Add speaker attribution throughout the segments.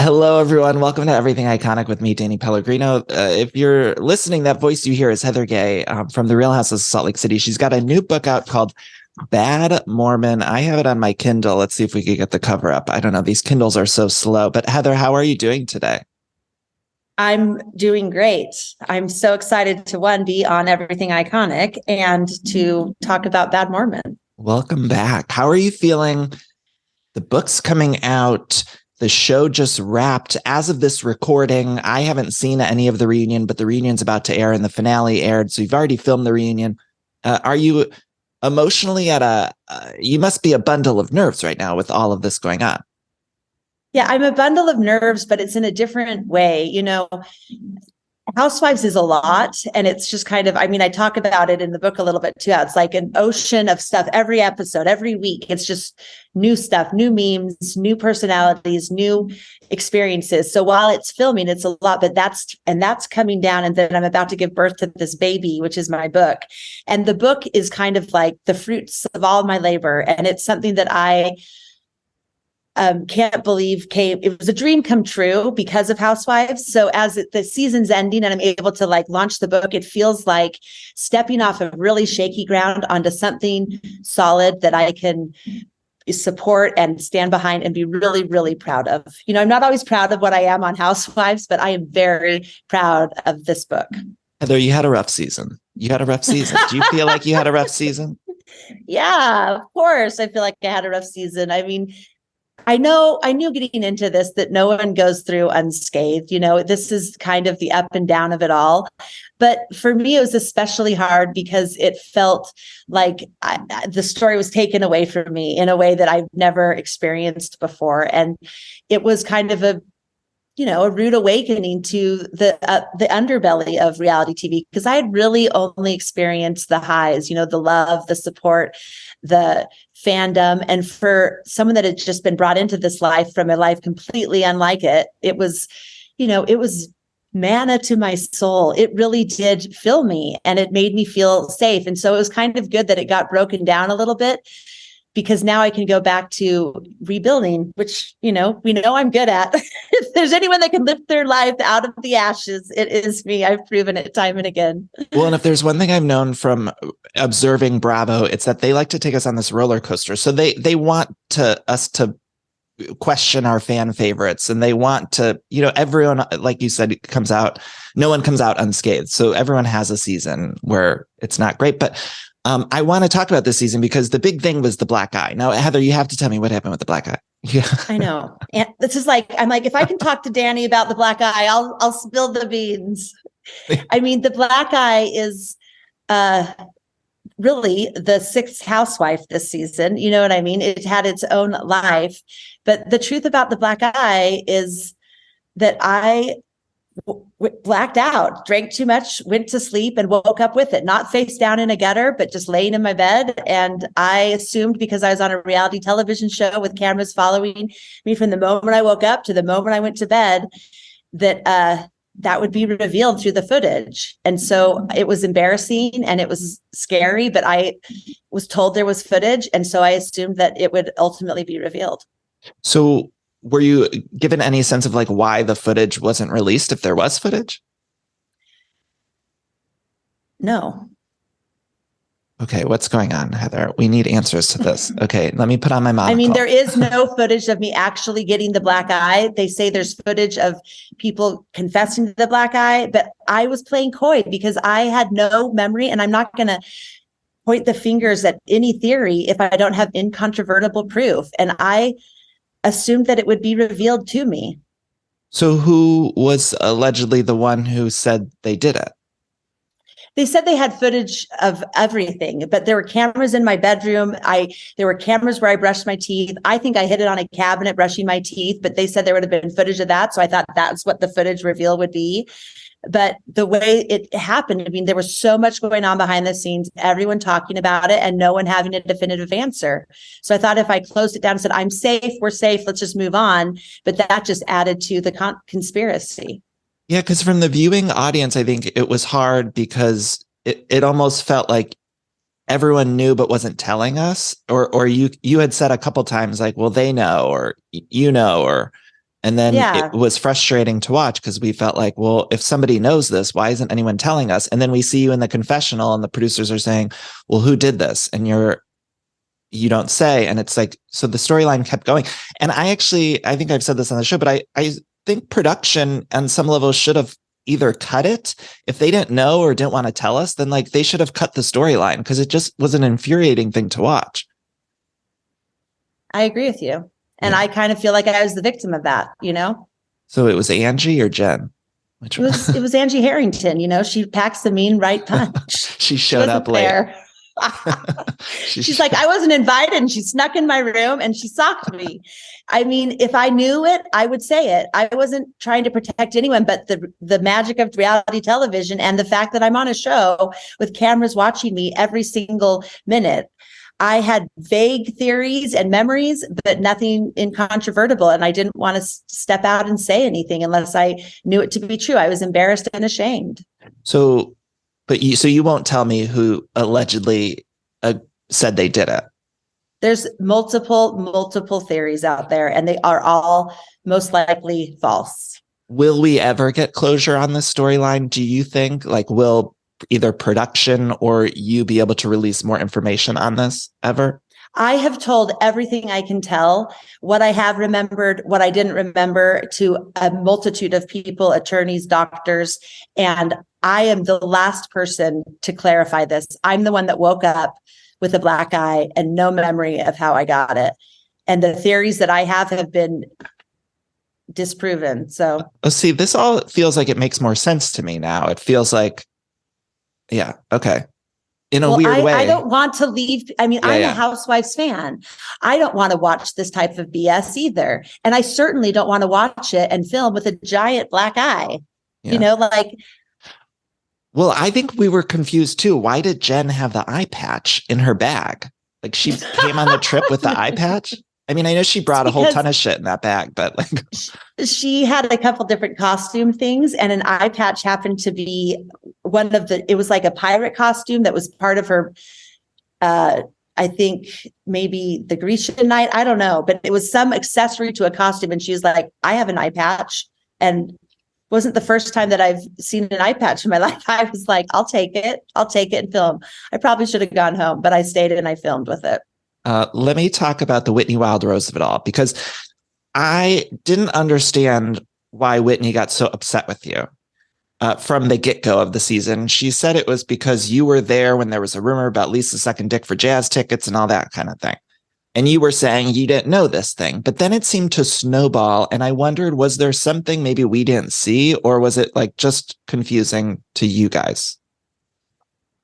Speaker 1: Hello, everyone. Welcome to Everything Iconic with me, Danny Pellegrino. If you're listening, that voice you hear is Heather Gay from the Real Housewives of Salt Lake City. She's got a new book out called Bad Mormon. I have it on my Kindle. Let's see if we could get the cover up. I don't know. These Kindles are so slow. But Heather, how are you doing today?
Speaker 2: I'm doing great. I'm so excited to be on Everything Iconic and to talk about Bad Mormon.
Speaker 1: Welcome back. How are you feeling? The book's coming out. The show just wrapped. As of this recording, I haven't seen any of the reunion, but the reunion's about to air and the finale aired. So you've already filmed the reunion. Are you emotionally you must be a bundle of nerves right now with all of this going on.
Speaker 2: Yeah, I'm a bundle of nerves, but it's in a different way. Housewives is a lot, and it's just kind of, I talk about it in the book a little bit too. It's like an ocean of stuff every episode, every week. It's just new stuff, new memes, new personalities, new experiences. So while it's filming, it's a lot, but that's coming down. And then I'm about to give birth to this baby, which is my book. And the book is kind of like the fruits of all my labor. And it's something that I can't believe it was a dream come true because of Housewives. So as the season's ending and I'm able to launch the book, it feels like stepping off of really shaky ground onto something solid that I can support and stand behind and be really, really proud of. I'm not always proud of what I am on Housewives, but I am very proud of this book.
Speaker 1: Heather, you had a rough season. Do you feel like you had a rough season?
Speaker 2: Yeah, of course. I feel like I had a rough season. I knew getting into this that no one goes through unscathed. This is kind of the up and down of it all. But for me, it was especially hard because it felt like the story was taken away from me in a way that I've never experienced before. And it was kind of a rude awakening to the underbelly of reality TV, because I had really only experienced the highs, the love, the support, the fandom. And for someone that had just been brought into this life from a life completely unlike it, it was manna to my soul. It really did fill me and it made me feel safe. And so it was kind of good that it got broken down a little bit, because now I can go back to rebuilding, which, we know I'm good at. If there's anyone that can lift their life out of the ashes, it is me. I've proven it time and again.
Speaker 1: Well, and if there's one thing I've known from observing Bravo, it's that they like to take us on this roller coaster. So they want us to question our fan favorites, and they want to, everyone, like you said, comes out. No one comes out unscathed. So everyone has a season where it's not great, but I want to talk about this season because the big thing was the black eye. Now, Heather, you have to tell me what happened with the black eye. Yeah,
Speaker 2: I know. And this is I'm like, if I can talk to Danny about the black eye, I'll spill the beans. The black eye is really the sixth housewife this season. You know what I mean? It had its own life. But the truth about the black eye is that I blacked out, drank too much, went to sleep, and woke up with it, not face down in a gutter, but just laying in my bed. And I assumed, because I was on a reality television show with cameras following me from the moment I woke up to the moment I went to bed, that that would be revealed through the footage. And so it was embarrassing and it was scary, but I was told there was footage. And so I assumed that it would ultimately be revealed.
Speaker 1: So were you given any sense of why the footage wasn't released, if there was footage?
Speaker 2: No.
Speaker 1: Okay, what's going on, Heather? We need answers to this. Okay, let me put on my monocle.
Speaker 2: There is no footage of me actually getting the black eye. They say there's footage of people confessing to the black eye, but I was playing coy because I had no memory, and I'm not going to point the fingers at any theory if I don't have incontrovertible proof. And I assumed that it would be revealed to me.
Speaker 1: So who was allegedly the one who said they did it?
Speaker 2: They said they had footage of everything, but there were cameras in my bedroom. There were cameras where I brushed my teeth. I think I hid it on a cabinet brushing my teeth, but they said there would have been footage of that. So I thought that's what the footage reveal would be. But the way it happened, there was so much going on behind the scenes, everyone talking about it and no one having a definitive answer. So I thought if I closed it down and said, I'm safe, we're safe, let's just move on. But that just added to the conspiracy.
Speaker 1: Yeah, because from the viewing audience, I think it was hard because it almost felt like everyone knew but wasn't telling us, or you had said a couple times well, they know, or And then it
Speaker 2: Yeah.
Speaker 1: was frustrating to watch because we felt like, well, if somebody knows this, why isn't anyone telling us? And then we see you in the confessional and the producers are saying, well, who did this? And you don't say. And it's like, so the storyline kept going. And I think I've said this on the show, but I think production on some levels should have either cut it. If they didn't know or didn't want to tell us, then like they should have cut the storyline because it just was an infuriating thing to watch.
Speaker 2: I agree with you. And I kind of feel like I was the victim of that,
Speaker 1: So it was Angie or Jen?
Speaker 2: It was Angie Harrington, she packs the mean right punch.
Speaker 1: She showed up late.
Speaker 2: She's like, I wasn't invited, and she snuck in my room and she socked me. I mean, if I knew it, I would say it. I wasn't trying to protect anyone, but the magic of reality television and the fact that I'm on a show with cameras watching me every single minute. I had vague theories and memories, but nothing incontrovertible. And I didn't want to step out and say anything unless I knew it to be true. I was embarrassed and ashamed.
Speaker 1: So you won't tell me who allegedly said they did it.
Speaker 2: There's multiple theories out there, and they are all most likely false.
Speaker 1: Will we ever get closure on this storyline? Do you think? Like, will either production or you be able to release more information on this ever?
Speaker 2: I have told everything I can tell, what I have remembered, what I didn't remember, to a multitude of people, attorneys, doctors, and I am the last person to clarify this. I'm the one that woke up with a black eye and no memory of how I got it. And the theories that I have been disproven. So
Speaker 1: see, this all feels like it makes more sense to me now. It feels like, yeah, okay. In a weird way.
Speaker 2: I don't want to leave. I mean, I'm a Housewives fan. I don't want to watch this type of BS either. And I certainly don't want to watch it and film with a giant black eye.
Speaker 1: Well, I think we were confused too. Why did Jen have the eye patch in her bag? Like she came on the trip with the eye patch? I mean, I know she brought a whole ton of shit in that bag, but like
Speaker 2: she had a couple different costume things, and an eye patch happened to be it was like a pirate costume that was part of her, I think maybe the Grecian night. I don't know, but it was some accessory to a costume. And she was like, I have an eye patch. And wasn't the first time that I've seen an eye patch in my life. I was like, I'll take it and film. I probably should have gone home, but I stayed and I filmed with it.
Speaker 1: Let me talk about the Whitney Wild Rose of it all, because I didn't understand why Whitney got so upset with you from the get-go of the season. She said it was because you were there when there was a rumor about Lisa sucking dick for jazz tickets and all that kind of thing. And you were saying you didn't know this thing, but then it seemed to snowball. And I wondered, was there something maybe we didn't see, or was it like just confusing to you guys?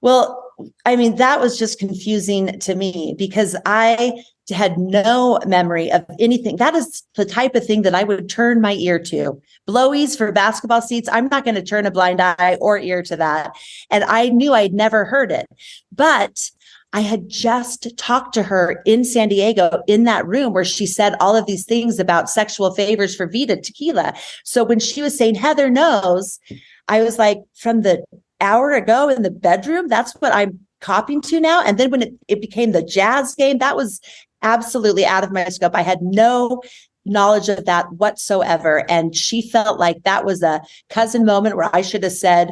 Speaker 2: Well, I mean, that was just confusing to me because I had no memory of anything. That is the type of thing that I would turn my ear to. Blowies for basketball seats. I'm not going to turn a blind eye or ear to that. And I knew I'd never heard it, but I had just talked to her in San Diego in that room where she said all of these things about sexual favors for Vita Tequila. So when she was saying Heather knows, I was like, from the hour ago in the bedroom, that's what I'm copying to now. And then when it became the jazz game, that was absolutely out of my scope. I had no knowledge of that whatsoever. And she felt like that was a cousin moment where I should have said,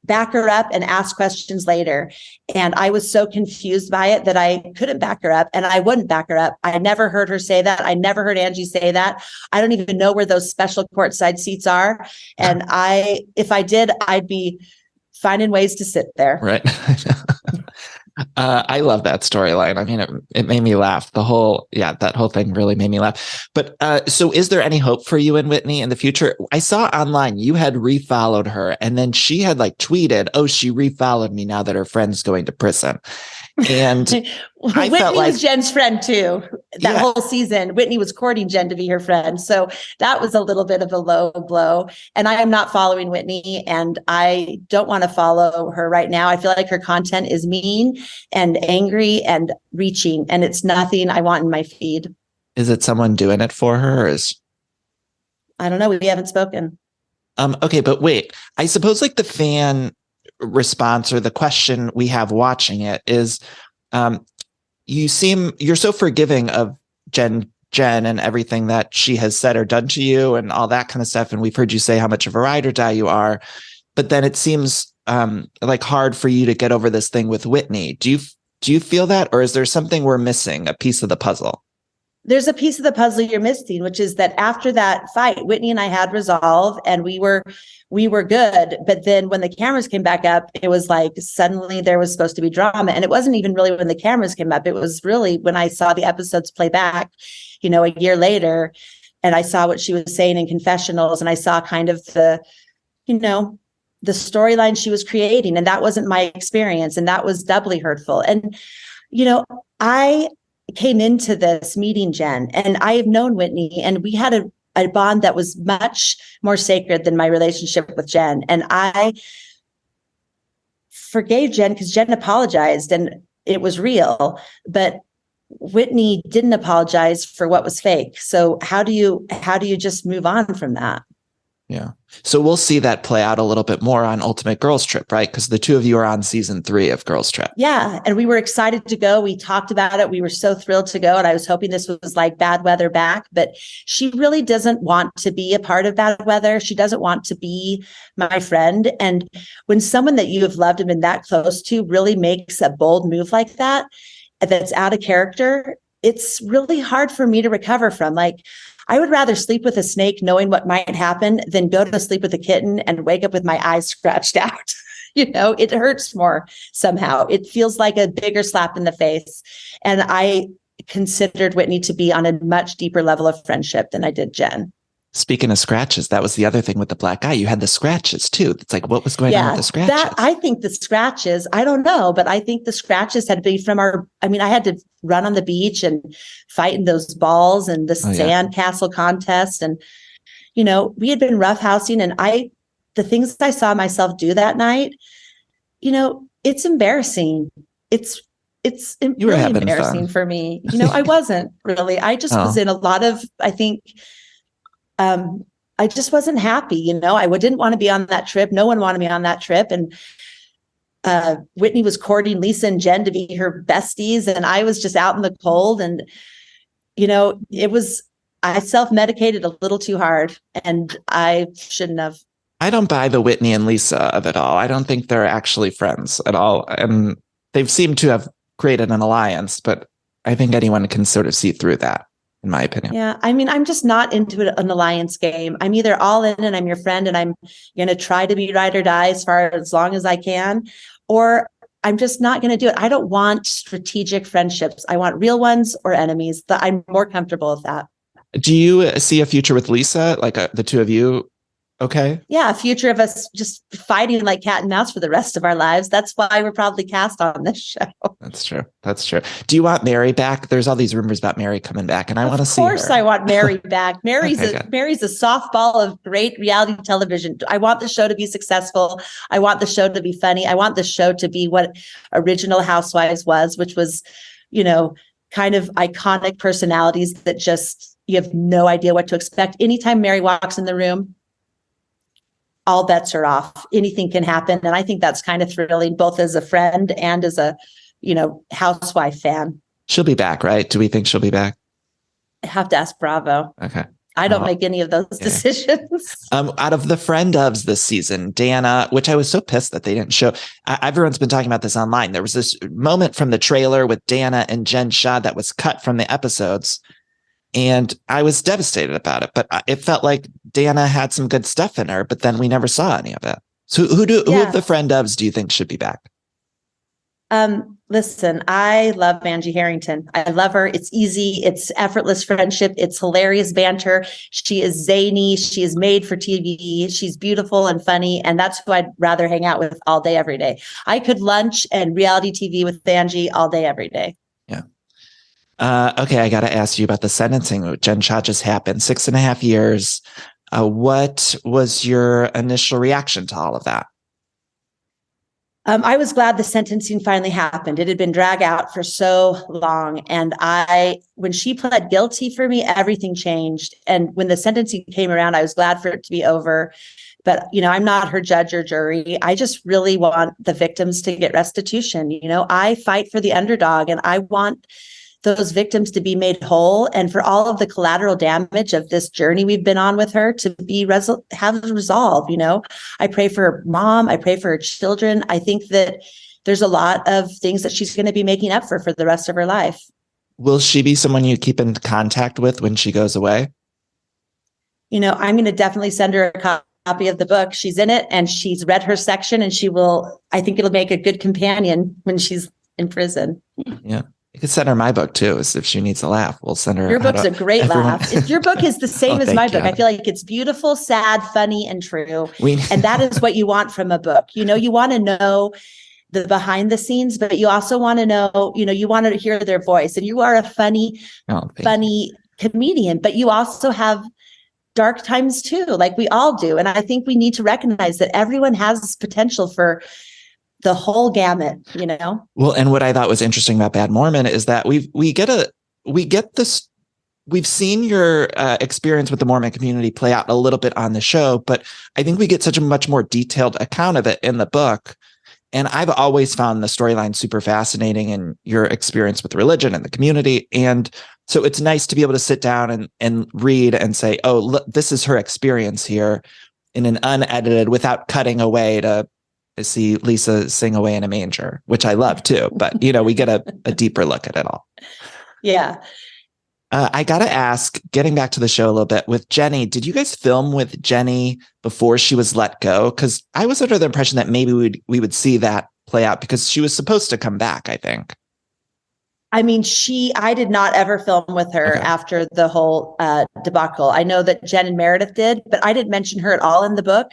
Speaker 2: back her up and ask questions later. And I was so confused by it that I couldn't back her up, and I wouldn't back her up. I never heard her say that. I never heard Angie say that. I don't even know where those special courtside seats are. And if I did, I'd be finding ways to sit there.
Speaker 1: Right. I love that storyline. I mean, it made me laugh. That whole thing really made me laugh. But so is there any hope for you and Whitney in the future? I saw online you had refollowed her, and then she had like tweeted, oh, she refollowed me now that her friend's going to prison. And
Speaker 2: Whitney was Jen's friend too. That whole season, Whitney was courting Jen to be her friend. So that was a little bit of a low blow. And I am not following Whitney, and I don't want to follow her right now. I feel like her content is mean and angry and reaching, and it's nothing I want in my feed.
Speaker 1: Is it someone doing it for her?
Speaker 2: I don't know. We haven't spoken.
Speaker 1: Okay, but wait, I suppose like the fan response or the question we have watching it is, you're so forgiving of Jen Jen and everything that she has said or done to you and all that kind of stuff. And we've heard you say how much of a ride or die you are. But then it seems like hard for you to get over this thing with Whitney. Do you feel that, or is there something we're missing, a piece of the puzzle?
Speaker 2: There's a piece of the puzzle you're missing, which is that after that fight, Whitney and I had resolve and we were good. But then when the cameras came back up, it was like suddenly there was supposed to be drama. And it wasn't even really when the cameras came up. It was really when I saw the episodes play back, a year later, and I saw what she was saying in confessionals, and I saw kind of the storyline she was creating. And that wasn't my experience. And that was doubly hurtful. And, I came into this meeting Jen, and I have known Whitney, and we had a bond that was much more sacred than my relationship with Jen. And I forgave Jen because Jen apologized and it was real, but Whitney didn't apologize for what was fake. So how do you just move on from that?
Speaker 1: Yeah. So we'll see that play out a little bit more on Ultimate Girls Trip, right? Because the two of you are on season 3 of Girls Trip.
Speaker 2: Yeah. And we were excited to go. We talked about it. We were so thrilled to go. And I was hoping this was like Bad Weather back, but she really doesn't want to be a part of Bad Weather. She doesn't want to be my friend. And when someone that you have loved and been that close to really makes a bold move like that, that's out of character, it's really hard for me to recover from. Like, I would rather sleep with a snake knowing what might happen than go to sleep with a kitten and wake up with my eyes scratched out. It hurts more somehow. It feels like a bigger slap in the face. And I considered Whitney to be on a much deeper level of friendship than I did Jen.
Speaker 1: Speaking of scratches, that was the other thing with the black eye. You had the scratches too. It's like, what was going on with the scratches?
Speaker 2: I think the scratches, I don't know, but I think the scratches had to be from I had to run on the beach and fight in those balls and the sand castle contest. And, we had been roughhousing, and the things I saw myself do that night, it's embarrassing. It's really embarrassing fun for me. I wasn't really, I just was in a lot of, I think, I just wasn't happy. I didn't want to be on that trip. No one wanted me on that trip. And Whitney was courting Lisa and Jen to be her besties. And I was just out in the cold. And, I self-medicated a little too hard, and I shouldn't have.
Speaker 1: I don't buy the Whitney and Lisa of it all. I don't think they're actually friends at all. And they've seemed to have created an alliance, but I think anyone can sort of see through that, in my opinion.
Speaker 2: Yeah. I'm just not into an alliance game. I'm either all in and I'm your friend and I'm going to try to be ride or die as long as I can, or I'm just not going to do it. I don't want strategic friendships. I want real ones or enemies. I'm more comfortable with that.
Speaker 1: Do you see a future with Lisa? Like the two of you? Okay.
Speaker 2: Yeah. A future of us just fighting like cat and mouse for the rest of our lives. That's why we're probably cast on this show.
Speaker 1: That's true. Do you want Mary back? There's all these rumors about Mary coming back, and I want to see her. Of
Speaker 2: course I want Mary back. Mary's a softball of great reality television. I want the show to be successful. I want the show to be funny. I want the show to be what original Housewives was, which was, kind of iconic personalities that just, you have no idea what to expect. Anytime Mary walks in the room, all bets are off. Anything can happen. And I think that's kind of thrilling, both as a friend and as a, housewife fan.
Speaker 1: She'll be back, right? Do we think she'll be back?
Speaker 2: I have to ask Bravo.
Speaker 1: Okay.
Speaker 2: I don't make any of those decisions.
Speaker 1: Out of the friend ofs this season, Dana, which I was so pissed that they didn't show. Everyone's been talking about this online. There was this moment from the trailer with Dana and Jen Shah that was cut from the episodes. And I was devastated about it, but it felt like Dana had some good stuff in her, but then we never saw any of it. So who of the friend ofs do you think should be back?
Speaker 2: Listen, I love Angie Harrington. I love her. It's easy. It's effortless friendship. It's hilarious banter. She is zany. She is made for TV. She's beautiful and funny. And that's who I'd rather hang out with all day, every day. I could lunch and reality TV with Angie all day, every day.
Speaker 1: Yeah. Okay. I got to ask you about the sentencing. Jen Shah just happened, 6.5 years. What was your initial reaction to all of that?
Speaker 2: I was glad the sentencing finally happened. It had been dragged out for so long. And when she pled guilty for me, everything changed. And when the sentencing came around, I was glad for it to be over. But, I'm not her judge or jury. I just really want the victims to get restitution. I fight for the underdog, and I want those victims to be made whole, and for all of the collateral damage of this journey we've been on with her to be have resolved. I pray for her mom. I pray for her children. I think that there's a lot of things that she's going to be making up for the rest of her life.
Speaker 1: Will she be someone you keep in contact with when she goes away?
Speaker 2: I'm going to definitely send her a copy of the book. She's in it and she's read her section, and I think it'll make a good companion when she's in prison.
Speaker 1: Yeah. You could send her my book too, if she needs a laugh. We'll send her.
Speaker 2: Your book's a great laugh. Your book is the same as my book. I feel like it's beautiful, sad, funny, and true. And that is what you want from a book. You want to know the behind the scenes, but you also want to know, you want to hear their voice. And you are a funny comedian, but you also have dark times too, like we all do. And I think we need to recognize that everyone has potential for the whole gamut, Well,
Speaker 1: and what I thought was interesting about Bad Mormon is that we get this. We've seen your experience with the Mormon community play out a little bit on the show, but I think we get such a much more detailed account of it in the book. And I've always found the storyline super fascinating and your experience with religion and the community. And so it's nice to be able to sit down and read and say, oh, look, this is her experience here in an unedited, without cutting away to see Lisa sing away in a manger, which I love too. But, we get a deeper look at it all.
Speaker 2: Yeah.
Speaker 1: I got to ask, getting back to the show a little bit with Jenny, did you guys film with Jenny before she was let go? Because I was under the impression that maybe we would see that play out because she was supposed to come back, I think.
Speaker 2: I mean, I did not ever film with her after the whole debacle. I know that Jen and Meredith did, but I didn't mention her at all in the book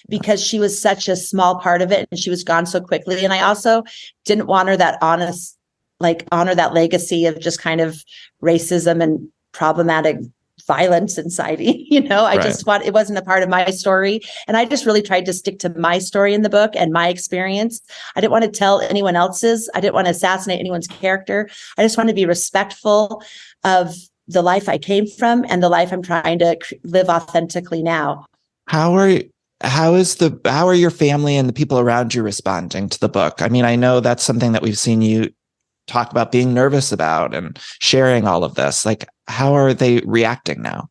Speaker 2: because she was such a small part of it and she was gone so quickly. And I also didn't want her honor that legacy of just kind of racism and problematic violence inside. I just it wasn't a part of my story. And I just really tried to stick to my story in the book and my experience. I didn't want to tell anyone else's. I didn't want to assassinate anyone's character. I just want to be respectful of the life I came from and the life I'm trying to live authentically now.
Speaker 1: How are your family and the people around you responding to the book? I mean, I know that's something that we've seen you talk about being nervous about and sharing all of this. Like, how are they reacting now?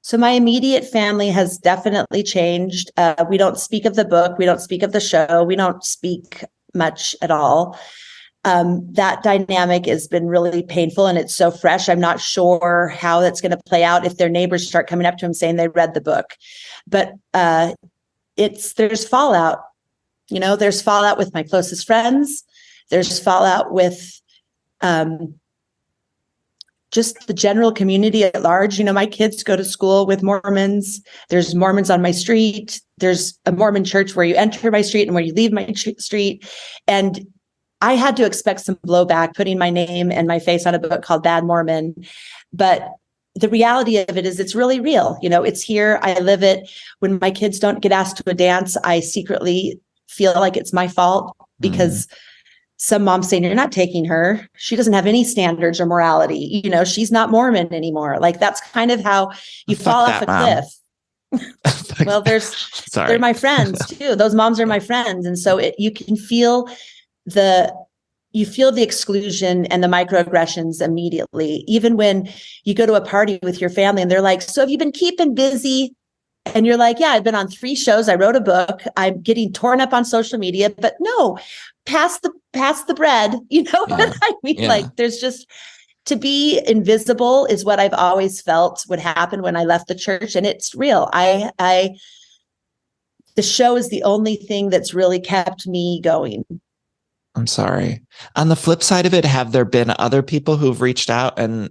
Speaker 2: So my immediate family has definitely changed. We don't speak of the book. We don't speak of the show. We don't speak much at all. That dynamic has been really painful and it's so fresh. I'm not sure how that's going to play out if their neighbors start coming up to them saying they read the book. But there's fallout. There's fallout with my closest friends. There's fallout with just the general community at large. My kids go to school with Mormons. There's Mormons on my street. There's a Mormon church where you enter my street and where you leave my street. And I had to expect some blowback putting my name and my face on a book called Bad Mormon. But the reality of it is it's really real. It's here. I live it. When my kids don't get asked to a dance, I secretly feel like it's my fault because some moms saying, you're not taking her. She doesn't have any standards or morality. She's not Mormon anymore. Like, that's kind of how you fall off a cliff. Well, they're my friends too. Those moms are my friends. And so you can feel the exclusion and the microaggressions immediately. Even when you go to a party with your family and they're like, so have you been keeping busy? And you're like, yeah, I've been on 3 shows. I wrote a book. I'm getting torn up on social media, but no, pass the bread. What I mean? Yeah. Like, there's just, to be invisible is what I've always felt would happen when I left the church. And it's real. The show is the only thing that's really kept me going.
Speaker 1: I'm sorry. On the flip side of it, have there been other people who've reached out and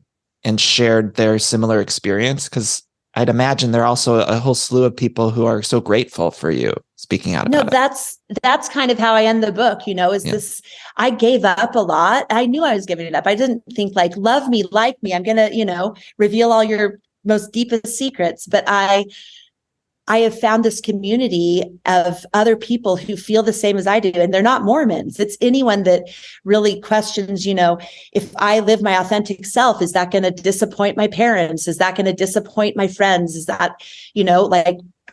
Speaker 1: shared their similar experience? Because I'd imagine there are also a whole slew of people who are so grateful for you speaking out about
Speaker 2: it. That's kind of how I end the book, this, I gave up a lot. I knew I was giving it up. I didn't think like, love me, like me. I'm going to, reveal all your most deepest secrets. But I have found this community of other people who feel the same as I do. And they're not Mormons. It's anyone that really questions, if I live my authentic self, is that going to disappoint my parents? Is that going to disappoint my friends? Is that,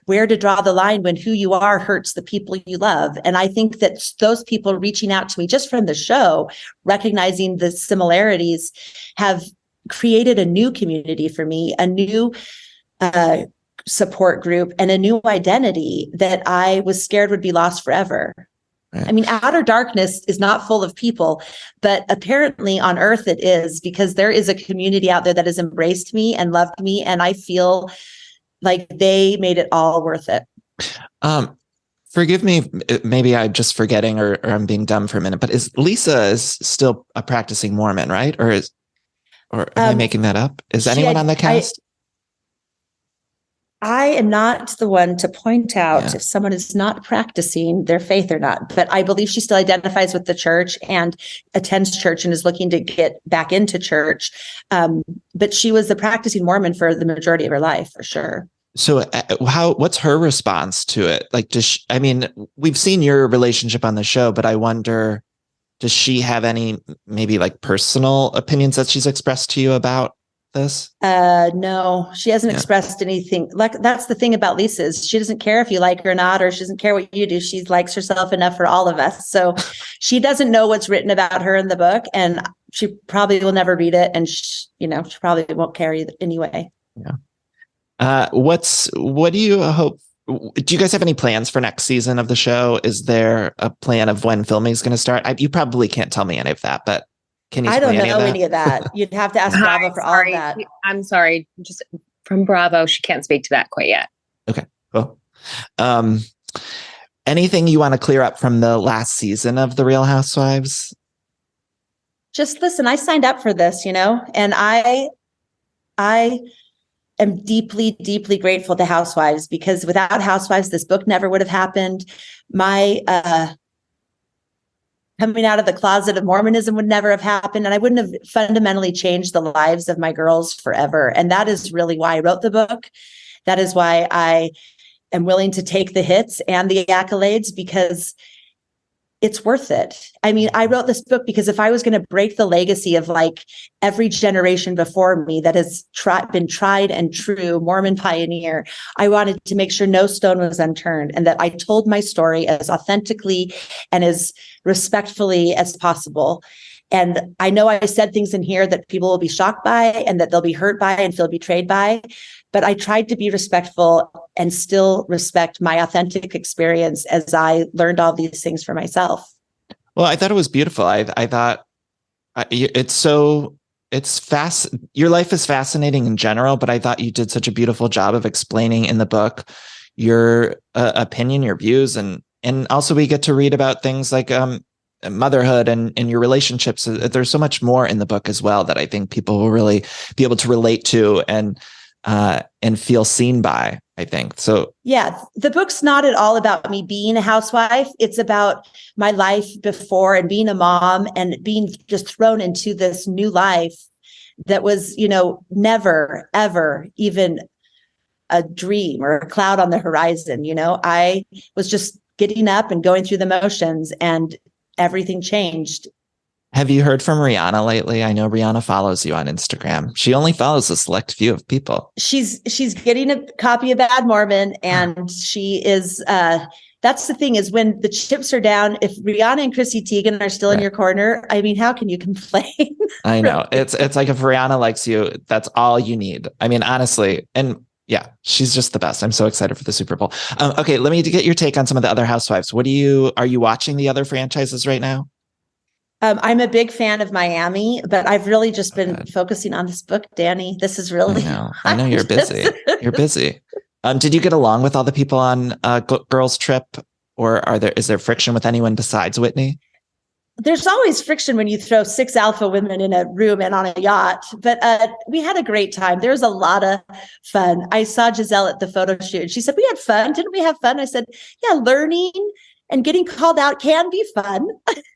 Speaker 2: where to draw the line when who you are hurts the people you love. And I think that those people reaching out to me just from the show, recognizing the similarities, have created a new community for me, a new support group, and a new identity that I was scared would be lost forever. Right. I mean, outer darkness is not full of people, but apparently on earth it is, because there is a community out there that has embraced me and loved me. And I feel like they made it all worth it.
Speaker 1: Forgive me, maybe I'm just forgetting or I'm being dumb for a minute, but Lisa is still a practicing Mormon, right? Or am I making that up? Is anyone on the cast?
Speaker 2: I am not the one to point out if someone is not practicing their faith or not, but I believe she still identifies with the church and attends church and is looking to get back into church. But she was a practicing Mormon for the majority of her life, for sure.
Speaker 1: So what's her response to it? Like, we've seen your relationship on the show, but I wonder, does she have any maybe like personal opinions that she's expressed to you about this?
Speaker 2: No, she hasn't expressed anything. Like, that's the thing about Lisa, is she doesn't care if you like her or not, or she doesn't care what you do. She likes herself enough for all of us. So she doesn't know what's written about her in the book, and she probably will never read it. And she probably won't care anyway.
Speaker 1: Yeah. What do you hope? Do you guys have any plans for next season of the show? Is there a plan of when filming is going to start? You probably can't tell me any of that, but can you?
Speaker 2: I don't know any of that. You'd have to ask Bravo for all of that.
Speaker 3: I'm sorry, just from Bravo, she can't speak to that quite yet.
Speaker 1: Okay, cool. Anything you want to clear up from the last season of The Real Housewives?
Speaker 2: Just listen, I signed up for this, and I am deeply, deeply grateful to Housewives, because without Housewives, this book never would have happened. My coming out of the closet of Mormonism would never have happened, and I wouldn't have fundamentally changed the lives of my girls forever. And that is really why I wrote the book. That is why I am willing to take the hits and the accolades, because it's worth it. I mean, I wrote this book because if I was going to break the legacy of like every generation before me that has been tried and true Mormon pioneer, I wanted to make sure no stone was unturned, and that I told my story as authentically and as respectfully as possible. And I know I said things in here that people will be shocked by and that they'll be hurt by and feel betrayed by, but I tried to be respectful and still respect my authentic experience as I learned all these things for myself.
Speaker 1: Well, I thought it was beautiful. I thought it's fast. Your life is fascinating in general, but I thought you did such a beautiful job of explaining in the book your opinion, your views, and also we get to read about things like motherhood and your relationships. There's so much more in the book as well that I think people will really be able to relate to and feel seen by, I think. So
Speaker 2: yeah, the book's not at all about me being a housewife. It's about my life before and being a mom and being just thrown into this new life that was, never, ever even a dream or a cloud on the horizon. I was just getting up and going through the motions, and everything changed.
Speaker 1: Have you heard from Rihanna lately? I know Rihanna follows you on Instagram. She only follows a select few of people.
Speaker 2: She's getting a copy of Bad Mormon, and she is, that's the thing, is when the chips are down, if Rihanna and Chrissy Teigen are still in your corner, I mean, how can you complain?
Speaker 1: I know. It's like if Rihanna likes you, that's all you need. I mean, honestly, and yeah, she's just the best. I'm so excited for the Super Bowl. Okay, let me get your take on some of the other housewives. Are you watching the other franchises right now?
Speaker 2: I'm a big fan of Miami, but I've really just been focusing on this book, Danny. This is really...
Speaker 1: I know you're busy. You're busy. Did you get along with all the people on Girls Trip, or is there friction with anyone besides Whitney?
Speaker 2: There's always friction when you throw 6 alpha women in a room and on a yacht, but we had a great time. There was a lot of fun. I saw Giselle at the photo shoot. She said, "We had fun. Didn't we have fun?" I said, "Yeah, learning and getting called out can be fun."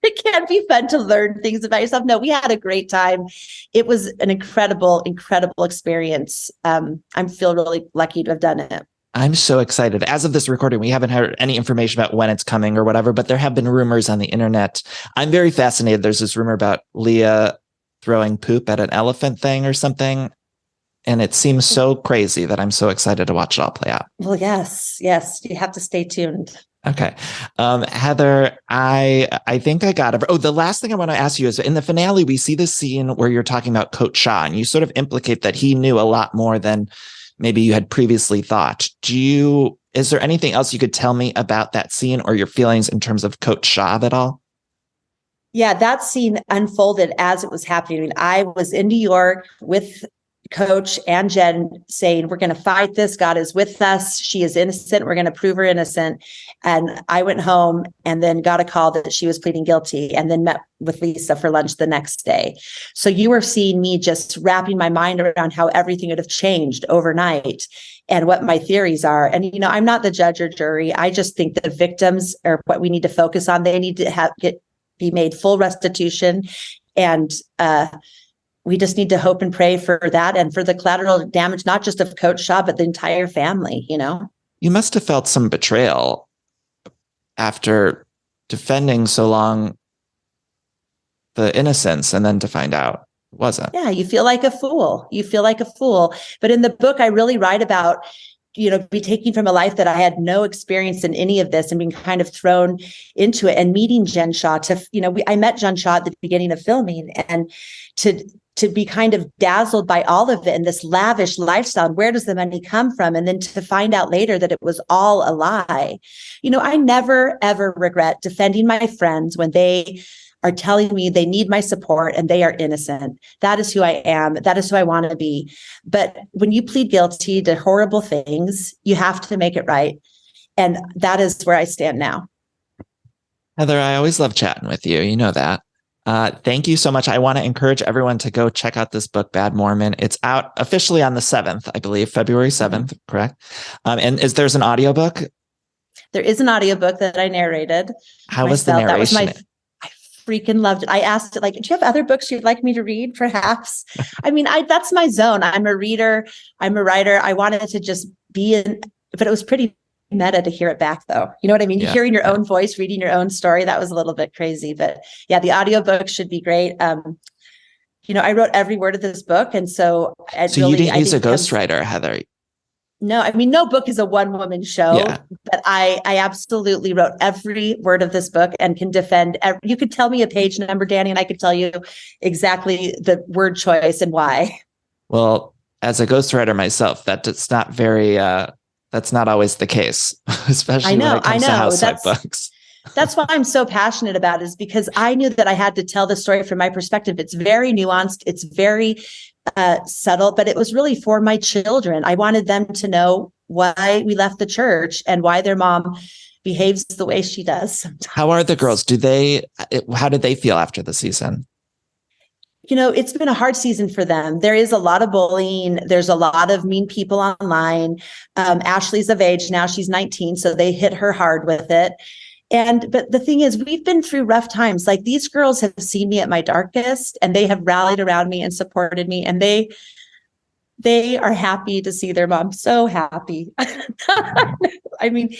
Speaker 2: It can be fun to learn things about yourself. No, we had a great time. It was an incredible, incredible experience. I feel really lucky to have done it.
Speaker 1: I'm so excited. As of this recording, we haven't heard any information about when it's coming or whatever, but there have been rumors on the internet. I'm very fascinated. There's this rumor about Leah throwing poop at an elephant thing or something. And it seems so crazy that I'm so excited to watch it all play out.
Speaker 2: Well, yes, you have to stay tuned.
Speaker 1: Okay. Heather, I think I got it. Oh, the last thing I want to ask you is in the finale, we see this scene where you're talking about Coach Shah, and you sort of implicate that he knew a lot more than maybe you had previously thought. Is there anything else you could tell me about that scene or your feelings in terms of Coach Shah at all?
Speaker 2: Yeah, that scene unfolded as it was happening. I mean, I was in New York with Coach and Jen saying, we're going to fight this. God is with us. She is innocent. We're going to prove her innocent. And I went home and then got a call that she was pleading guilty, and then met with Lisa for lunch the next day. So you were seeing me just wrapping my mind around how everything would have changed overnight and what my theories are. And, you know, I'm not the judge or jury. I just think the victims are what we need to focus on. They need to be made full restitution. And, we just need to hope and pray for that and for the collateral damage, not just of Coach Shah, but the entire family, you know?
Speaker 1: You must have felt some betrayal after defending so long the innocence, and then to find out it wasn't.
Speaker 2: Yeah, you feel like a fool. But in the book, I really write about, you know, be taking from a life that I had no experience in any of this and being kind of thrown into it, and meeting Jen Shah I met Jen Shah at the beginning of filming, and to be kind of dazzled by all of it and this lavish lifestyle. And where does the money come from? And then to find out later that it was all a lie. You know, I never, ever regret defending my friends when they are telling me they need my support and they are innocent. That is who I am. That is who I want to be. But when you plead guilty to horrible things, you have to make it right. And that is where I stand now.
Speaker 1: Heather, I always love chatting with you. You know that. Thank you so much. I want to encourage everyone to go check out this book, Bad Mormon. It's out officially on the 7th, I believe, February 7th, correct? And there's an audiobook?
Speaker 2: There is an audiobook that I narrated.
Speaker 1: How was the narration?
Speaker 2: I freaking loved it. I asked it, like, do you have other books you'd like me to read, perhaps? I mean, that's my zone. I'm a reader. I'm a writer. I wanted to just be in, but it was pretty meta to hear it back, though. You know what I mean? Hearing your own voice, reading your own story, that was a little bit crazy. But yeah, the audiobook should be great. You know, I wrote every word of this book. And so
Speaker 1: you didn't use a ghostwriter, Heather.
Speaker 2: No, I mean, no book is a one-woman show, but I absolutely wrote every word of this book and can defend. You could tell me a page number, Danny, and I could tell you exactly the word choice and why.
Speaker 1: Well, as a ghostwriter myself, that's not always the case, especially when it comes to Housewives books.
Speaker 2: That's why I'm so passionate about it, is because I knew that I had to tell the story from my perspective. It's very nuanced. It's very subtle, but it was really for my children. I wanted them to know why we left the church and why their mom behaves the way she does sometimes. How
Speaker 1: are the girls? How did they feel after the season?
Speaker 2: You know, it's been a hard season for them. There is a lot of bullying. There's a lot of mean people online. Ashley's of age now. She's 19, so they hit her hard with it. But the thing is, we've been through rough times. Like, these girls have seen me at my darkest, and they have rallied around me and supported me. And they are happy to see their mom. So happy. I mean,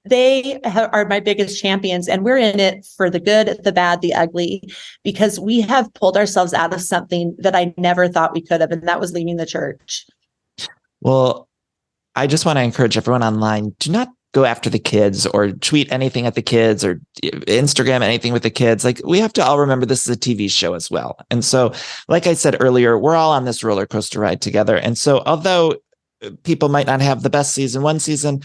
Speaker 2: they are my biggest champions, and we're in it for the good, the bad, the ugly, because we have pulled ourselves out of something that I never thought we could have, and that was leaving the church.
Speaker 1: Well, I just want to encourage everyone online, do not go after the kids or tweet anything at the kids or Instagram anything with the kids. Like, we have to all remember this is a TV show as well. And so, like I said earlier, we're all on this roller coaster ride together. And so, although people might not have the best season one season,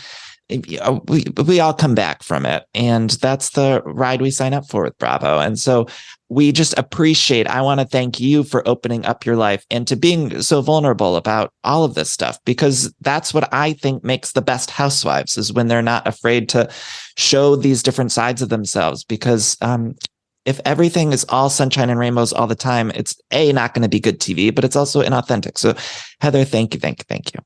Speaker 1: we all come back from it. And that's the ride we sign up for with Bravo. And so we just I want to thank you for opening up your life and to being so vulnerable about all of this stuff, because that's what I think makes the best housewives, is when they're not afraid to show these different sides of themselves. Because if everything is all sunshine and rainbows all the time, it's not going to be good TV, but it's also inauthentic. So Heather, thank you.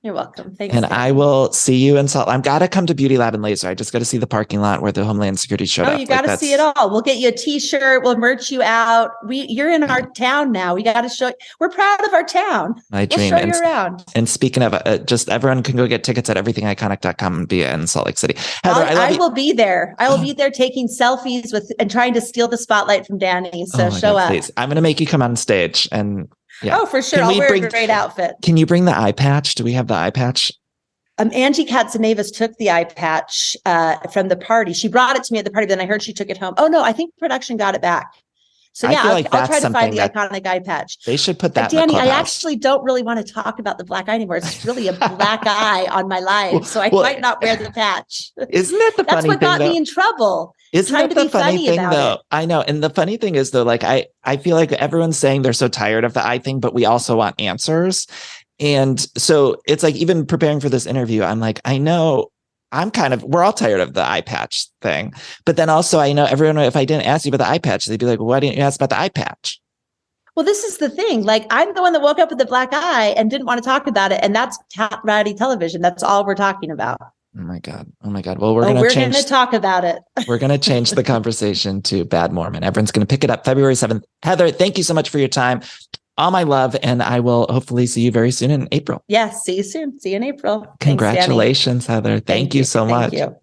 Speaker 2: You're welcome. Thanks.
Speaker 1: And I will see you in Salt. I've got to come to Beauty Lab and Laser. I just got to see the parking lot where the Homeland Security showed up.
Speaker 2: You got to see it all. We'll get you a t-shirt. We'll merch you out. You're in our town now. We got to show. We're proud of our town.
Speaker 1: My dream.
Speaker 2: We'll show you around.
Speaker 1: And speaking of, just everyone can go get tickets at everythingiconic.com and be in Salt Lake City. Heather,
Speaker 2: I will be there. I will be there taking selfies with and trying to steal the spotlight from Danny. So show up.
Speaker 1: Please. I'm going to make you come on stage and Yeah.
Speaker 2: Oh, for sure.
Speaker 1: Can
Speaker 2: I'll
Speaker 1: we
Speaker 2: wear
Speaker 1: bring-
Speaker 2: a great outfit.
Speaker 1: Can you bring the eye patch? Do we have the eye patch?
Speaker 2: Angie Katzenavas took the eye patch from the party. She brought it to me at the party, but then I heard she took it home. Oh no, I think production got it back. So
Speaker 1: I
Speaker 2: yeah,
Speaker 1: feel
Speaker 2: I'll,
Speaker 1: like
Speaker 2: I'll try
Speaker 1: that's
Speaker 2: to find the
Speaker 1: something
Speaker 2: iconic eye patch.
Speaker 1: They should put that in
Speaker 2: Danny,
Speaker 1: the
Speaker 2: I
Speaker 1: clubhouse.
Speaker 2: actually don't really want to talk about the black eye anymore. It's really a black eye on my life, so I
Speaker 1: Well,
Speaker 2: might not wear the patch.
Speaker 1: Isn't that the
Speaker 2: That's
Speaker 1: funny
Speaker 2: what
Speaker 1: thing
Speaker 2: got
Speaker 1: though?
Speaker 2: me in trouble.
Speaker 1: Isn't
Speaker 2: trying
Speaker 1: that
Speaker 2: to
Speaker 1: the
Speaker 2: be
Speaker 1: funny
Speaker 2: funny
Speaker 1: thing
Speaker 2: about
Speaker 1: though?
Speaker 2: it.
Speaker 1: I know. And the funny thing is though, like I feel like everyone's saying they're so tired of the eye thing, but we also want answers. And so it's like even preparing for this interview, I'm like, I know we're all tired of the eye patch thing. But then also I know everyone, if I didn't ask you about the eye patch, they'd be like, well, why didn't you ask about the eye patch?
Speaker 2: Well, this is the thing. Like, I'm the one that woke up with the black eye and didn't want to talk about it. And that's reality television. That's all we're talking about.
Speaker 1: Oh my God. Oh my God. Well, we're
Speaker 2: we're
Speaker 1: going
Speaker 2: to talk about it.
Speaker 1: We're going to change the conversation to Bad Mormon. Everyone's going to pick it up February 7th. Heather, thank you so much for your time. All my love. And I will hopefully see you very soon in April.
Speaker 2: Yes. See you soon. See you in April.
Speaker 1: Congratulations, Heather. Thank you so much.
Speaker 2: Thank you.